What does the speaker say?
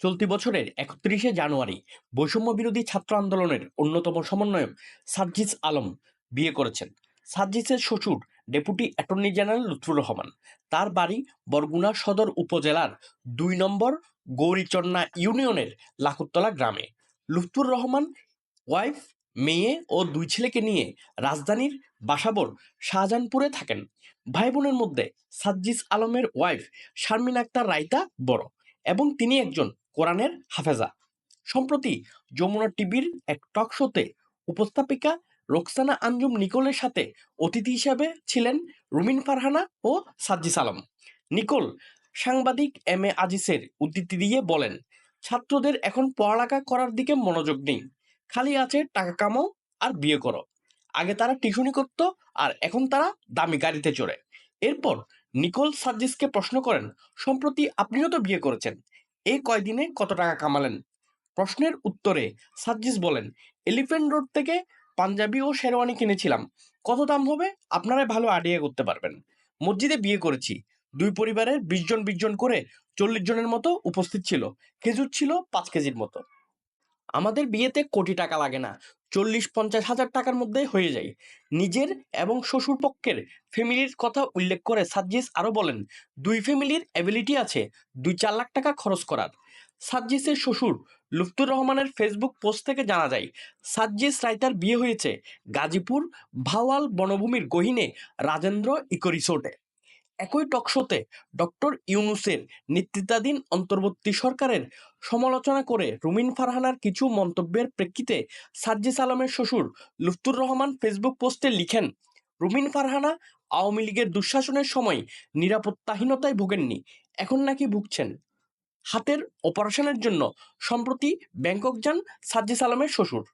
চলতি বছরের ৩১শে জানুয়ারি বৈষম্য বিরোধী ছাত্র আন্দোলনের অন্যতম সমন্বয়ক সার্জিস আলম বিয়ে করেছেন। সার্জিসের শ্বশুর deputy attorney general Lutfur Rahman. তার বাড়ি বরগুনা সদর উপজেলার ২ নম্বর গৌরীচন্না ইউনিয়নের লাকুতলা গ্রামে। লুৎফুর রহমান ওয়াইফ, মেয়ে ও ২ ছেলেকে নিয়ে রাজধানীর বাসাবোর শাহজাহানপুরে থাকেন। ভাই বোনের মধ্যে সাজ্জিস আলমের ওয়াইফ শারমিন আক্তার রাইতা বড় এবং তিনি একজন কোরআনের হাফেজা। সম্প্রতি যমুনা টিভির এক টক শোতে উপস্থাপিকা রোকসানা আঞ্জুম নিকোলের সাথে অতিথি হিসাবে ছিলেন রুমিন ফারহানা ও সাজ্জিস আলম। নিকোল সাংবাদিক এম এ আজিসের উদ্ধৃতি দিয়ে বলেন, ছাত্রদের এখন পড়ালেখা করার দিকে মনোযোগ নেই, খালি আছে টাকা কামাও আর বিয়ে করো। আগে তারা টিউশনি করত, আর এখন তারা দামি গাড়িতে চড়ে। এরপর নিকোল সাজ্জিসকে প্রশ্ন করেন, সম্প্রতি আপনিও তো বিয়ে করেছেন, এই কয়দিনে কত টাকা কামালেন? প্রশ্নের উত্তরে সাজ্জিস বলেন, এলিফ্যান্ট রোড থেকে পাঞ্জাবি ও শেরওয়ানি কিনেছিলাম, কত দাম হবে আপনারা ভালো আইডিয়া করতে পারবেন। মসজিদে বিয়ে করেছি, 2 পরিবারের 20 জন করে 40 জনের মতো উপস্থিত ছিল, খেজুর ছিল 5 কেজির মতো। আমাদের বিয়েতে কোটি টাকা লাগে না, 40-50 হাজার টাকার মধ্যে হয়ে যায়। নিজের এবং শ্বশুর পক্ষের ফ্যামিলির কথা উল্লেখ করে সাজ্জিস আরো বলেন, 2 ফ্যামিলির অ্যাবিলিটি আছে 2-4 লাখ টাকা খরচ করার। সাজ্জিসের শ্বশুর লুৎফুর রহমানের ফেসবুক পোস্ট থেকে জানা যায়, সাজ্জিস রাইতার বিয়ে হয়েছে গাজীপুর ভাওয়াল বনভূমির গহীনে রাজেন্দ্র ইকো রিসোর্টে। একই টকশোতে ডক্টর ইউনূসের নেতৃত্বাধীন অন্তর্বর্তী সরকারের সমালোচনা করে রুমিন ফারহানার কিছু মন্তব্যের প্রেক্ষিতে সার্জিস আলমের শ্বশুর লুৎফুর রহমান ফেসবুক পোস্টে লিখেন, রুমিন ফারহানা আওয়ামী লীগের দুঃশাসনের সময় নিরাপত্তাহীনতায় ভোগেননি, এখন নাকি ভুগছেন। হাতের অপারেশনের জন্য সম্প্রতি ব্যাংকক যান সার্জিস আলমের শ্বশুর।